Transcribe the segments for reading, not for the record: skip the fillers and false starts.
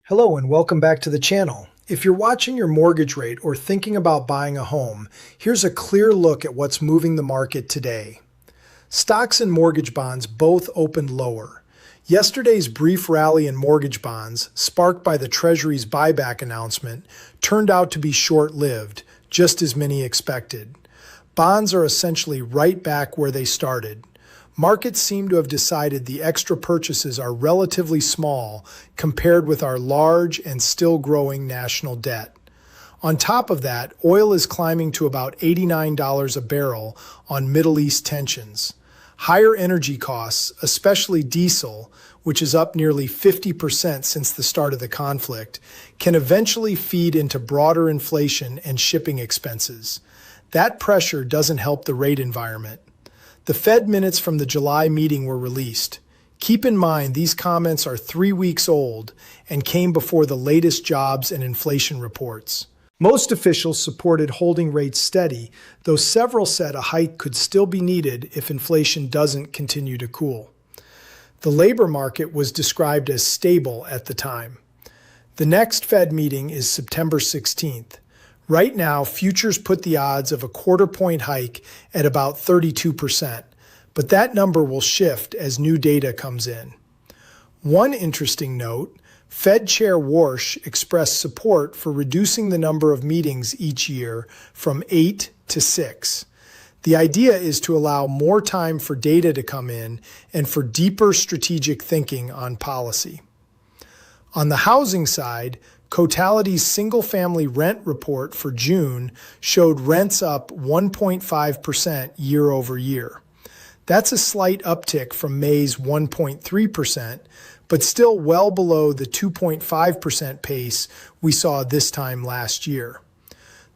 Hello and welcome back to the channel. If you're watching your mortgage rate or thinking about buying a home, here's a clear look at what's moving the market today. Stocks and mortgage bonds both opened lower. Yesterday's brief rally in mortgage bonds, sparked by the Treasury's buyback announcement, turned out to be short-lived, just as many expected. Bonds are essentially right back where they started. Markets seem to have decided the extra purchases are relatively small compared with our large and still growing national debt. On top of that, oil is climbing to about $89 a barrel on Middle East tensions. Higher energy costs, especially diesel, which is up nearly 50% since the start of the conflict, can eventually feed into broader inflation and shipping expenses. That pressure doesn't help the rate environment. The Fed minutes from the July meeting were released. Keep in mind these comments are 3 weeks old and came before the latest jobs and inflation reports. Most officials supported holding rates steady, though several said a hike could still be needed if inflation doesn't continue to cool. The labor market was described as stable at the time. The next Fed meeting is September 16th. Right now, futures put the odds of a quarter-point hike at about 32%, but that number will shift as new data comes in. One interesting note, Fed Chair Warsh expressed support for reducing the number of meetings each year from 8 to 6. The idea is to allow more time for data to come in and for deeper strategic thinking on policy. On the housing side, Cotality's single-family rent report for June showed rents up 1.5% year over year. That's a slight uptick from May's 1.3%, but still well below the 2.5% pace we saw this time last year.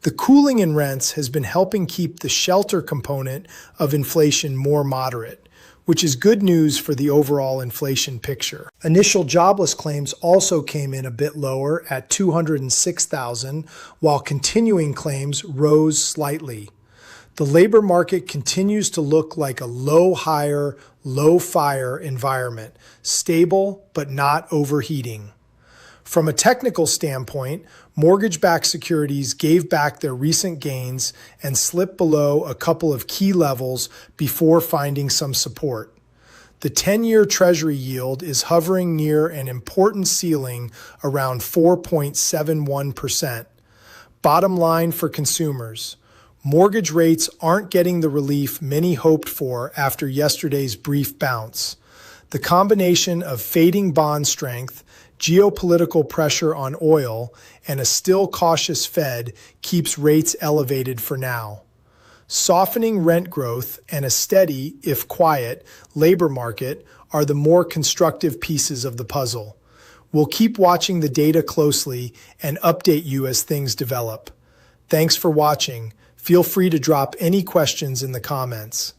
The cooling in rents has been helping keep the shelter component of inflation more moderate, which is good news for the overall inflation picture. Initial jobless claims also came in a bit lower at 206,000, while continuing claims rose slightly. The labor market continues to look like a low hire, low fire environment, stable but not overheating. From a technical standpoint, mortgage-backed securities gave back their recent gains and slipped below a couple of key levels before finding some support. The 10-year Treasury yield is hovering near an important ceiling around 4.71%. Bottom line for consumers, mortgage rates aren't getting the relief many hoped for after yesterday's brief bounce. The combination of fading bond strength, geopolitical pressure on oil, and a still cautious Fed keeps rates elevated for now. Softening rent growth and a steady, if quiet, labor market are the more constructive pieces of the puzzle. We'll keep watching the data closely and update you as things develop. Thanks for watching. Feel free to drop any questions in the comments.